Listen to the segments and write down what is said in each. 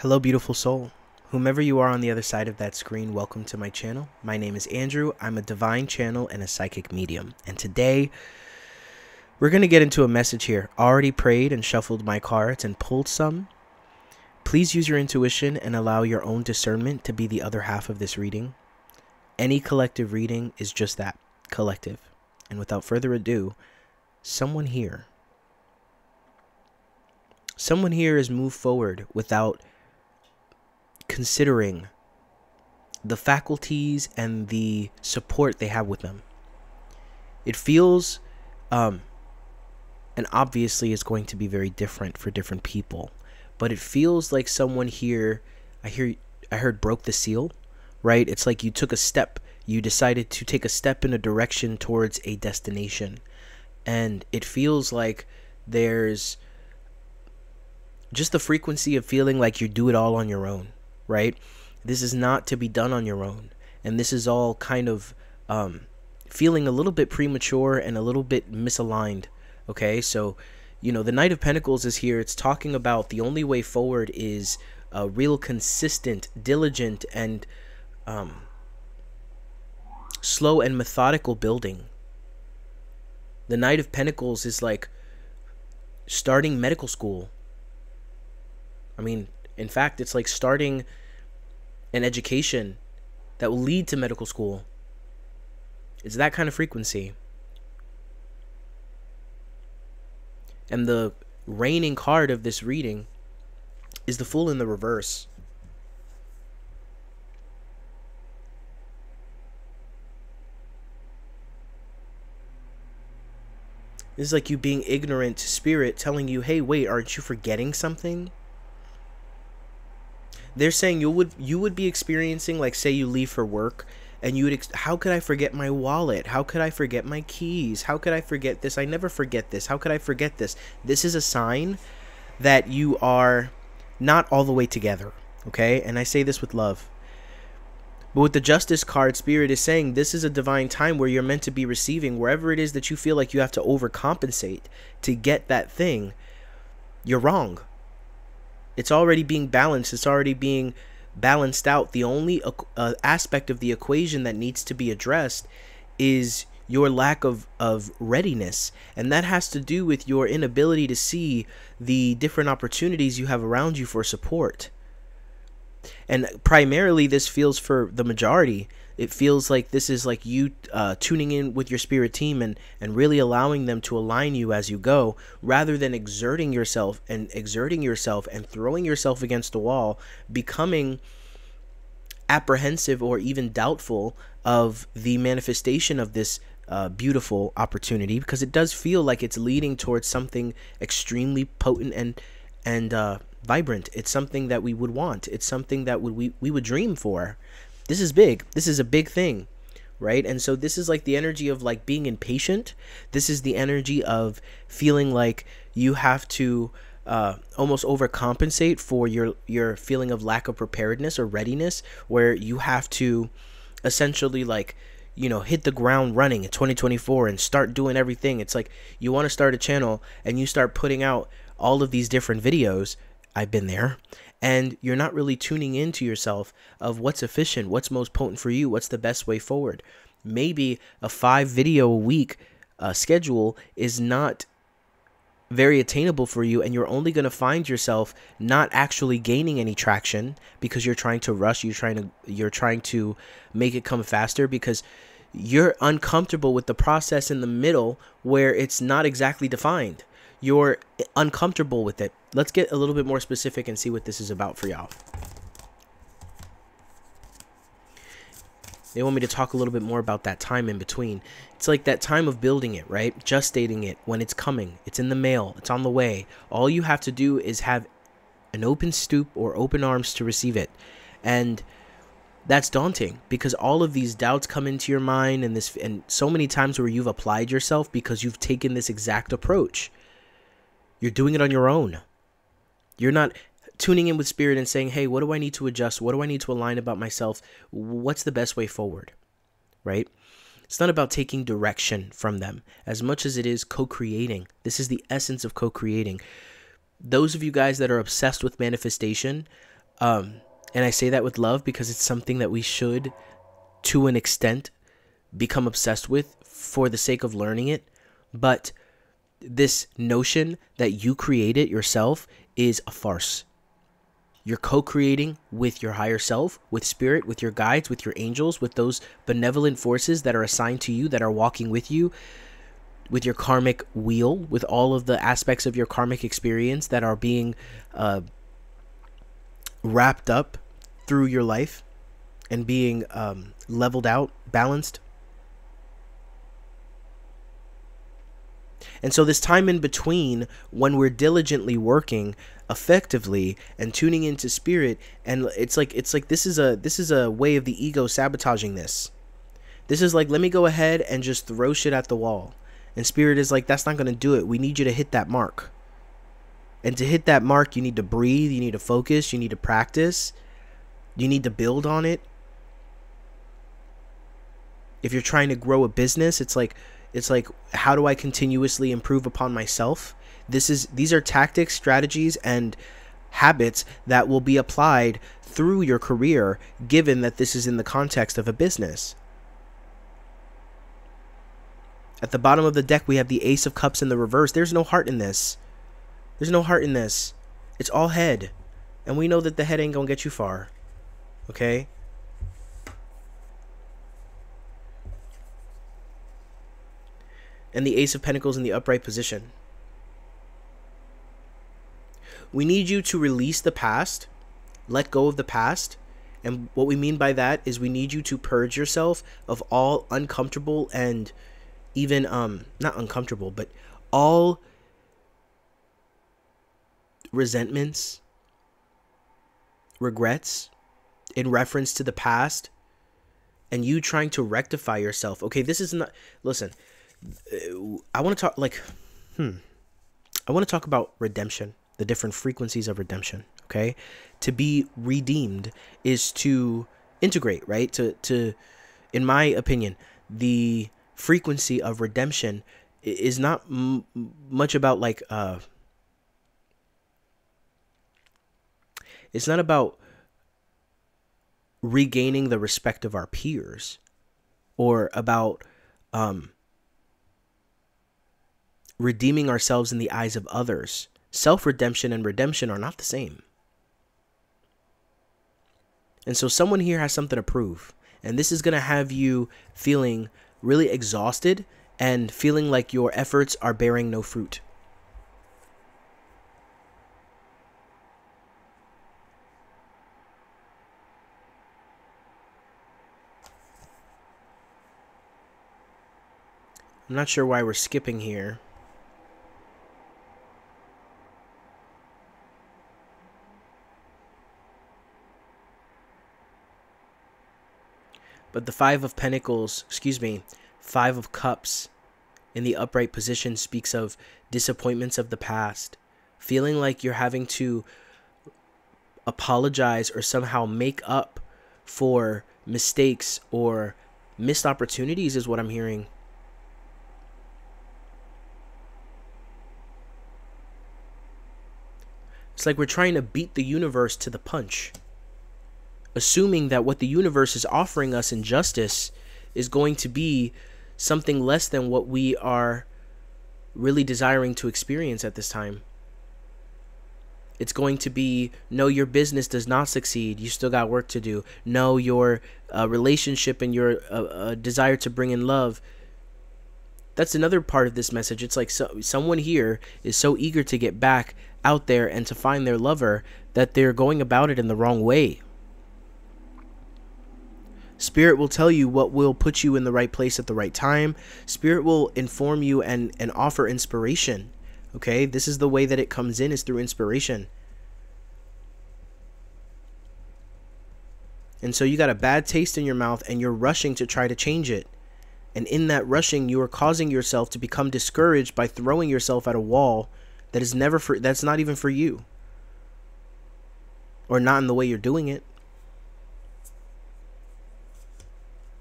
Hello, beautiful soul. Whomever you are on the other side of that screen, welcome to my channel. My name is Andrew. I'm a divine channel and a psychic medium. And today, we're going to get into a message here. Already prayed and shuffled my cards and pulled some. Please use your intuition and allow your own discernment to be the other half of this reading. Any collective reading is just that, collective. And without further ado, someone here has moved forward without considering the faculties and the support they have with them. It feels, and obviously it's going to be very different for different people, but it feels like someone here, I heard broke the seal, right? It's like you took a step, you decided to take a step in a direction towards a destination, and it feels like there's just the frequency of feeling like you do it all on your own, right? This is not to be done on your own. And this is all kind of feeling a little bit premature and a little bit misaligned. Okay, so, the Knight of Pentacles is here. It's talking about the only way forward is a real consistent, diligent, and slow and methodical building. The Knight of Pentacles is like starting medical school. In fact, it's like starting an education that will lead to medical school. It's that kind of frequency. And the reigning card of this reading is the Fool in the reverse. This is like you being ignorant to spirit telling you, hey, wait, aren't you forgetting something? They're saying you would be experiencing, like, say you leave for work and you would, how could I forget my wallet? How could I forget my keys? How could I forget this? I never forget this. How could I forget this? This is a sign that you are not all the way together, okay? And I say this with love. But with the Justice card, Spirit is saying this is a divine time where you're meant to be receiving. Wherever it is that you feel like you have to overcompensate to get that thing, you're wrong. It's already being balanced. It's already being balanced out. The only aspect of the equation that needs to be addressed is your lack of readiness. And that has to do with your inability to see the different opportunities you have around you for support. And primarily this feels for the majority. It feels like this is like you tuning in with your spirit team and really allowing them to align you as you go, rather than exerting yourself and throwing yourself against the wall, becoming apprehensive or even doubtful of the manifestation of this beautiful opportunity, because it does feel like it's leading towards something extremely potent and vibrant. It's something that we would want. It's something that we would dream for. This is big. This is a big thing, right? And so this is like the energy of like being impatient. This is the energy of feeling like you have to almost overcompensate for your feeling of lack of preparedness or readiness, where you have to essentially like, hit the ground running in 2024 and start doing everything. It's like you want to start a channel and you start putting out all of these different videos. I've been there. And you're not really tuning into yourself of what's efficient, what's most potent for you, what's the best way forward. Maybe a 5 video a week schedule is not very attainable for you, and you're only going to find yourself not actually gaining any traction because you're trying to rush, you're trying to make it come faster because you're uncomfortable with the process in the middle where it's not exactly defined. You're uncomfortable with it. Let's get a little bit more specific and see what this is about for y'all. They want me to talk a little bit more about that time in between. It's like that time of building it, right? Gestating it, when it's coming. It's in the mail. It's on the way. All you have to do is have an open stoop or open arms to receive it. And that's daunting because all of these doubts come into your mind, and so many times where you've applied yourself because you've taken this exact approach. You're doing it on your own. You're not tuning in with spirit and saying, hey, what do I need to adjust? What do I need to align about myself? What's the best way forward? Right? It's not about taking direction from them as much as it is co-creating. This is the essence of co-creating. Those of you guys that are obsessed with manifestation, And I say that with love because it's something that we should, to an extent, become obsessed with for the sake of learning it. But this notion that you create it yourself is a farce. You're co-creating with your higher self, with spirit, with your guides, with your angels, with those benevolent forces that are assigned to you, that are walking with you, with your karmic wheel, with all of the aspects of your karmic experience that are being wrapped up through your life and being leveled out, balanced. And so this time in between, when we're diligently working effectively and tuning into spirit, and it's like this is a way of the ego sabotaging this. This is like, let me go ahead and just throw shit at the wall. And spirit is like, that's not going to do it. We need you to hit that mark. And to hit that mark, you need to breathe, you need to focus, you need to practice, you need to build on it. If you're trying to grow a business, it's like, how do I continuously improve upon myself? These are tactics, strategies, and habits that will be applied through your career, given that this is in the context of a business. At the bottom of the deck, we have the Ace of Cups in the reverse. There's no heart in this. There's no heart in this. It's all head. And we know that the head ain't gonna get you far. Okay? And the Ace of Pentacles in the upright position. We need you to release the past, let go of the past. And what we mean by that is we need you to purge yourself of all uncomfortable and even, not uncomfortable, but all resentments, regrets in reference to the past, and you trying to rectify yourself. Okay, this is not, listen, I want to talk I want to talk about redemption, the different frequencies of redemption. Okay, to be redeemed is to integrate, right? To in my opinion, the frequency of redemption is not much about like it's not about regaining the respect of our peers, or about redeeming ourselves in the eyes of others. Self-redemption and redemption are not the same. And so someone here has something to prove. And this is going to have you feeling really exhausted and feeling like your efforts are bearing no fruit. I'm not sure why we're skipping here. But the Five of Pentacles, Five of Cups in the upright position speaks of disappointments of the past. Feeling like you're having to apologize or somehow make up for mistakes or missed opportunities is what I'm hearing. It's like we're trying to beat the universe to the punch, assuming that what the universe is offering us in justice is going to be something less than what we are really desiring to experience at this time. It's going to be, no, your business does not succeed. You still got work to do. No, your relationship and your desire to bring in love. That's another part of this message. It's like someone here is so eager to get back out there and to find their lover that they're going about it in the wrong way. Spirit will tell you what will put you in the right place at the right time. Spirit will inform you and offer inspiration. Okay, this is the way that it comes in, is through inspiration. And so you got a bad taste in your mouth and you're rushing to try to change it. And in that rushing, you are causing yourself to become discouraged by throwing yourself at a wall that is that's not even for you. Or not in the way you're doing it.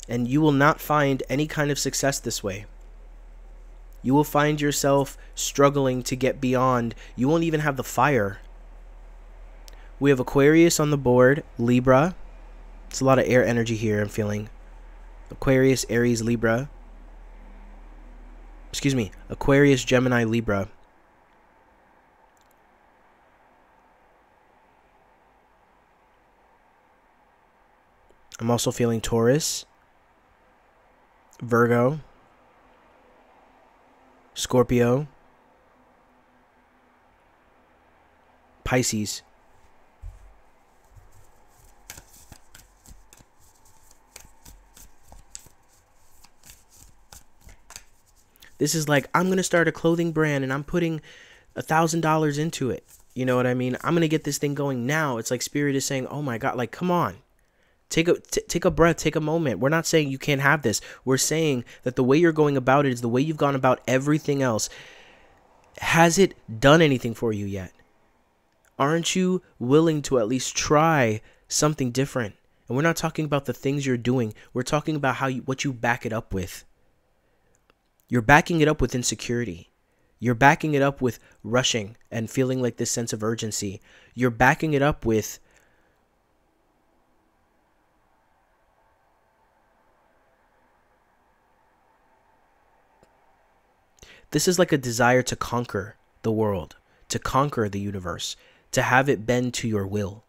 And you will not find any kind of success this way. You will find yourself struggling to get beyond. You won't even have the fire. We have Aquarius on the board, Libra. It's a lot of air energy here I'm feeling. Aquarius, Aries, Libra. Excuse me, Aquarius, Gemini, Libra. I'm also feeling Taurus, Virgo, Scorpio, Pisces. This is like, I'm going to start a clothing brand and I'm putting $1,000 into it. You know what I mean? I'm going to get this thing going now. It's like Spirit is saying, oh my God, like, come on. Take a breath, take a moment. We're not saying you can't have this. We're saying that the way you're going about it is the way you've gone about everything else. Has it done anything for you yet? Aren't you willing to at least try something different? And we're not talking about the things you're doing. We're talking about what you back it up with. You're backing it up with insecurity. You're backing it up with rushing and feeling like this sense of urgency. You're backing it up with this is like a desire to conquer the world, to conquer the universe, to have it bend to your will.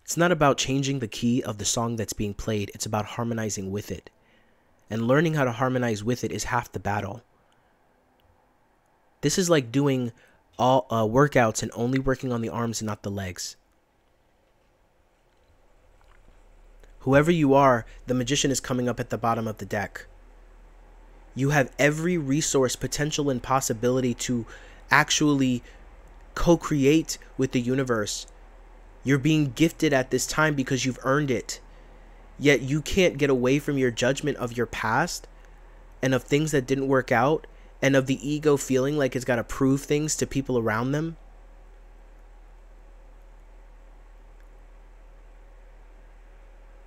It's not about changing the key of the song that's being played. It's about harmonizing with it. And learning how to harmonize with it is half the battle. This is like doing all workouts and only working on the arms and not the legs. Whoever you are, the magician is coming up at the bottom of the deck. You have every resource, potential, and possibility to actually co-create with the universe. You're being gifted at this time because you've earned it. Yet you can't get away from your judgment of your past and of things that didn't work out and of the ego feeling like it's got to prove things to people around them.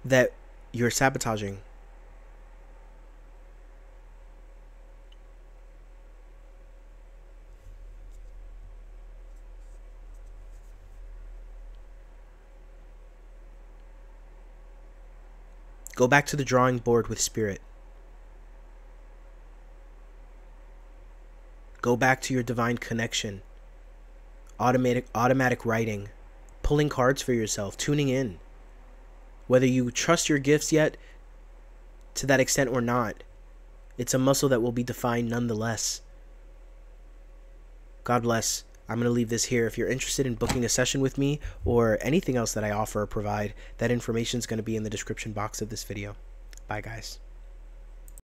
That you're sabotaging. Go back to the drawing board with Spirit. Go back to your divine connection. Automatic writing. Pulling cards for yourself. Tuning in. Whether you trust your gifts yet to that extent or not, it's a muscle that will be defined nonetheless. God bless. I'm going to leave this here. If you're interested in booking a session with me or anything else that I offer or provide, that information is going to be in the description box of this video. Bye, guys.